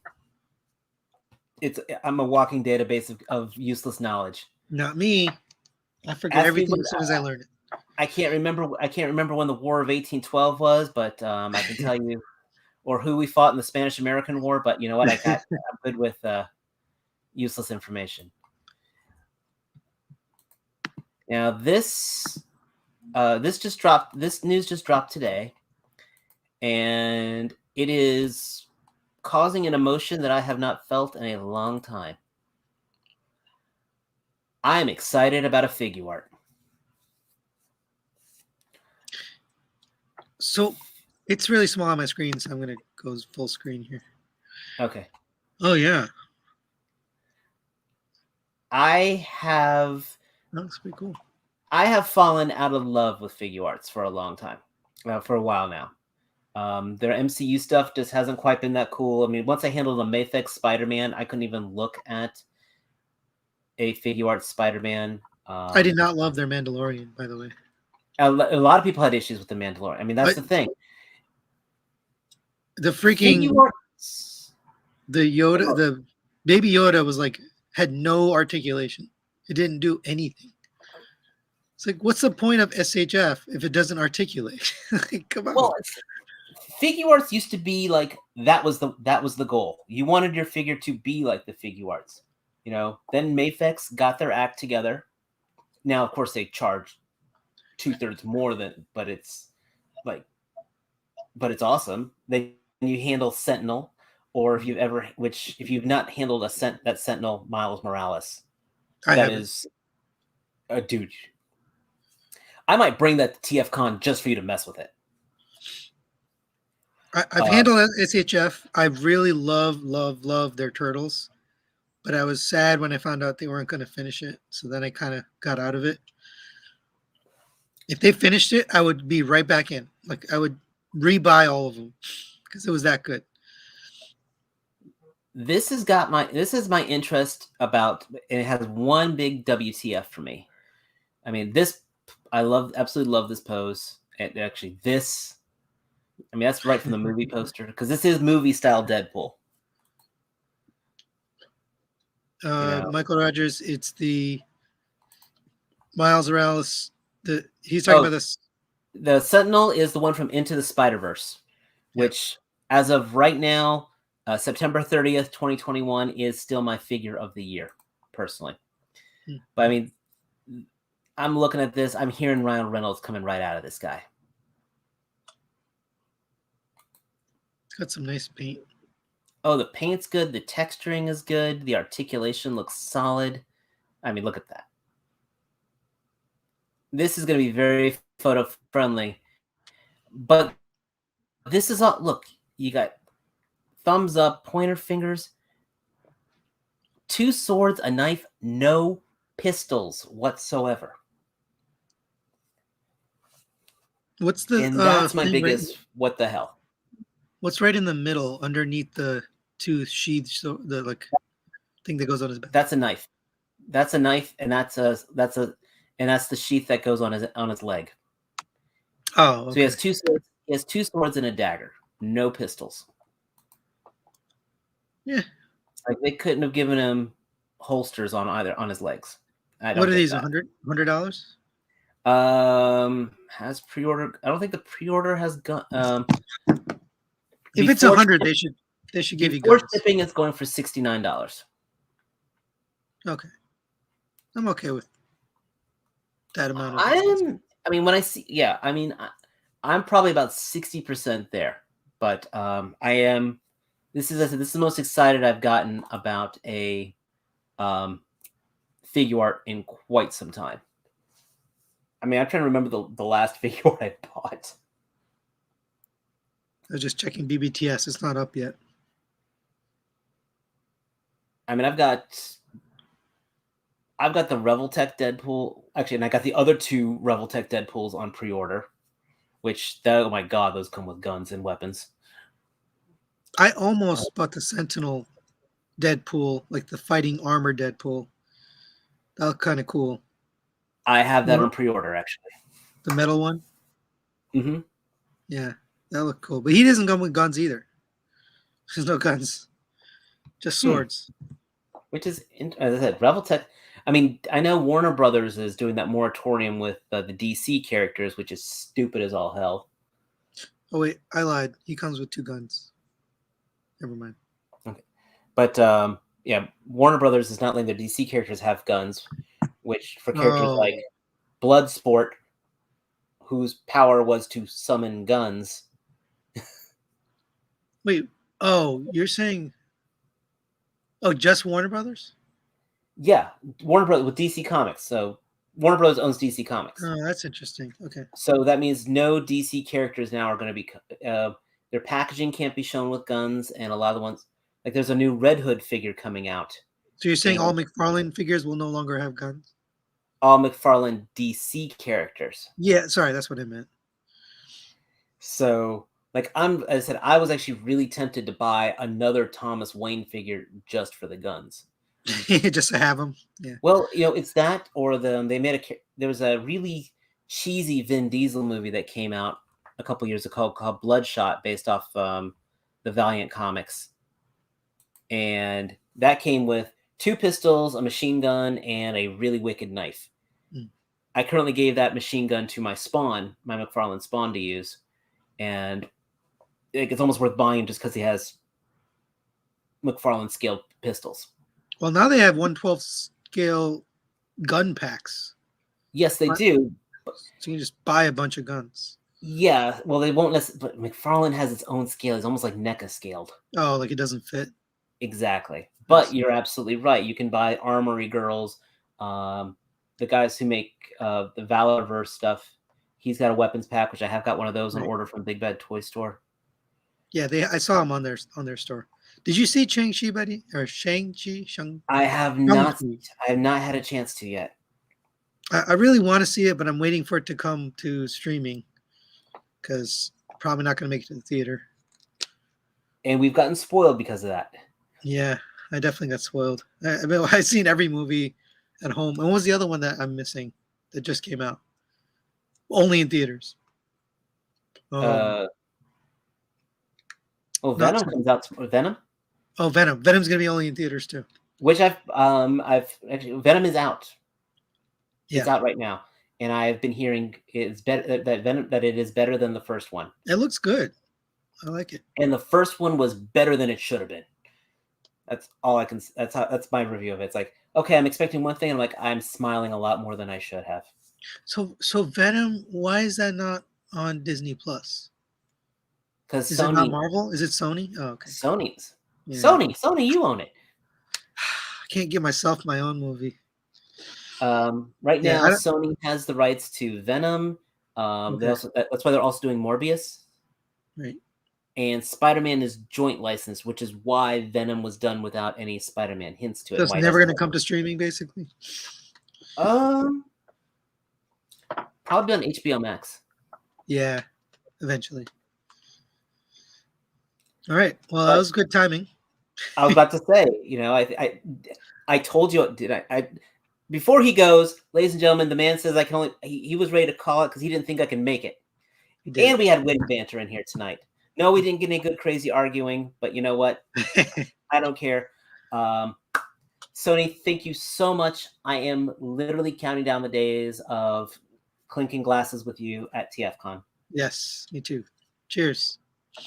a walking database of useless knowledge. Not me. I forget everything as soon as I learn it. I can't remember when the War of 1812 was, but I can tell you, or who we fought in the Spanish-American War. But you know what? I'm good with useless information. Now this news just dropped today, and it is causing an emotion that I have not felt in a long time. I'm excited about a figure art. So it's really small on my screen, so I'm gonna go full screen here. Okay. Oh yeah. That's pretty cool. I have fallen out of love with figure arts for a long time, for a while now. Their MCU stuff just hasn't quite been that cool. I mean, once I handled a Mafex Spider-Man, I couldn't even look at a figure art Spider-Man. I did not love their Mandalorian, by the way. A lot of people had issues with the Mandalorian. I mean, that's the thing. The freaking the Yoda, the baby Yoda was like had no articulation. It didn't do anything. It's like, what's the point of SHF if it doesn't articulate? Like, come on. Well, figure arts used to be like that was the goal. You wanted your figure to be like the figure arts, you know. Then Mafex got their act together. Now, of course, they charge 2/3 more but it's awesome. Then you handle Sentinel, or if you've not handled that Sentinel Miles Morales, is a dude. I might bring that to TFCon just for you to mess with it. I've handled SHF. I really love their turtles, but I was sad when I found out they weren't going to finish it. So then I kind of got out of it. If they finished it, I would be right back in. Like I would rebuy all of them because it was that good. This is my interest about, and it has one big WTF for me. I mean, I absolutely love this pose. And actually, that's right from the movie poster, because this is movie style Deadpool. Michael Rogers, it's the Miles Morales. He's talking about this. The Sentinel is the one from Into the Spider-Verse, which, as of right now, September 30th, 2021, is still my figure of the year, personally. But I mean, I'm looking at this. I'm hearing Ryan Reynolds coming right out of this guy. It's got some nice paint. Oh, the paint's good. The texturing is good. The articulation looks solid. I mean, look at that. This is going to be very photo friendly. But this is all, look, you got thumbs up, pointer fingers, 2 swords, a knife, no pistols whatsoever. What's the and that's my biggest what the hell. What's right in the middle underneath the 2 sheaths, so the thing that goes on his back? That's a knife. That's a knife, and and that's the sheath that goes on his leg. Oh, okay. So he has two swords. He has two swords and a dagger. No pistols. Yeah. Like they couldn't have given him holsters on his legs. I don't What are get these? that. $100? Has pre-order? I don't think the pre-order has gun. If it's 100, they should give you before guns. shipping, it's going for $69. Okay, I'm okay with that amount of. I mean, when I see, yeah, I mean, I'm probably about 60% there, but I am. This is the most excited I've gotten about a figure art in quite some time. I mean, I'm trying to remember the last figure art I bought. I was just checking BBTS. It's not up yet. I mean, I've got the Revoltech Deadpool, actually, and I got the other two Revoltech Deadpools on pre-order, which, oh my god, those come with guns and weapons. I almost bought the Sentinel Deadpool, like the fighting armor Deadpool. That looked kind of cool. I have that on pre-order, actually. The metal one? Mm-hmm. Yeah, that looked cool. But he doesn't come with guns either. There's no guns. Just swords. Which is, as I said, Revoltech. I mean, I know Warner Brothers is doing that moratorium with the DC characters, which is stupid as all hell. Oh, wait, I lied. He comes with 2 guns. Never mind. Okay. But, yeah, Warner Brothers is not letting their DC characters have guns, which for characters like Bloodsport, whose power was to summon guns. Wait, you're saying... Oh, just Warner Brothers? Yeah, Warner Brothers with DC Comics. So Warner Brothers owns DC Comics. Oh, that's interesting. Okay. So that means no DC characters now are going to be... their packaging can't be shown with guns, and a lot of the ones... Like, there's a new Red Hood figure coming out. So you're saying all McFarlane figures will no longer have guns? All McFarlane DC characters. Yeah, sorry, that's what I meant. So, like, as I said, I was actually really tempted to buy another Thomas Wayne figure just for the guns. Just to have them. Yeah. Well, it's that, or there was a really cheesy Vin Diesel movie that came out a couple years ago called Bloodshot, based off the Valiant comics, and that came with 2 pistols, a machine gun, and a really wicked knife. I currently gave that machine gun to my McFarlane Spawn to use, and it's almost worth buying him just because he has McFarlane scale pistols. Well, now they have 1/12 scale gun packs. Yes, they do. So you can just buy a bunch of guns. Yeah, well, they won't but McFarlane has its own scale. It's almost like NECA scaled. Oh, like it doesn't fit? Exactly. But you're absolutely right. You can buy Armory Girls, the guys who make the Valorverse stuff. He's got a weapons pack, which I have got one of those on order from Big Bad Toy Store. Yeah, I saw them on their store. Did you see Shang-Chi, buddy? Or Shang-Chi? I have not. I have not had a chance to yet. I really want to see it, but I'm waiting for it to come to streaming because probably not going to make it to the theater. And we've gotten spoiled because of that. Yeah, I definitely got spoiled. I mean, I've seen every movie at home. And what was the other one that I'm missing that just came out? Only in theaters. Venom comes out. Venom. Oh, Venom. Venom's gonna be only in theaters too. Which I've actually, Venom is out. Yeah. It's out right now, and I've been hearing it's better that it is better than the first one. It looks good. I like it. And the first one was better than it should have been. That's all I can. That's my review of it. It's like, okay, I'm expecting one thing, and I'm smiling a lot more than I should have. So Venom, why is that not on Disney Plus? Because Is it not Marvel? Is it Sony? Oh, okay. Sony's. Yeah. Sony, you own it. I can't give myself my own movie. Right now, Sony has the rights to Venom. That's why they're also doing Morbius. Right. And Spider-Man is joint licensed, which is why Venom was done without any Spider-Man hints to it. So it's never going to come to streaming, basically? Probably on HBO Max. Yeah, eventually. All right. Well, that was good timing. I was about to say, I told you, before he goes, ladies and gentlemen, the man says I can only. He was ready to call it because he didn't think I can make it. And we had witty banter in here tonight. No, we didn't get any good crazy arguing, but you know what? I don't care. Sony, thank you so much. I am literally counting down the days of clinking glasses with you at TFCon. Yes, me too. Cheers.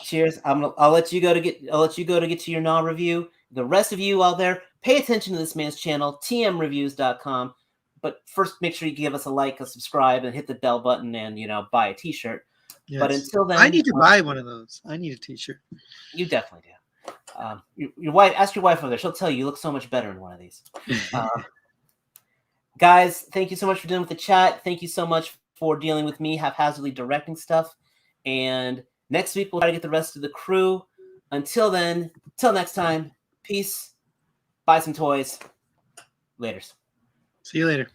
Cheers. I'll let you go to get to your non-review. The rest of you out there, pay attention to this man's channel, tmreviews.com. But first, make sure you give us a like, a subscribe, and hit the bell button, and buy a T-shirt. Yes. But until then, I need to buy one of those. I need a T-shirt. You definitely do. Your wife, ask your wife over there. She'll tell you you look so much better in one of these. Guys, thank you so much for dealing with the chat. Thank you so much for dealing with me haphazardly directing stuff. And next week, we'll try to get the rest of the crew. Until then, till next time, peace. Buy some toys. Laters. See you later.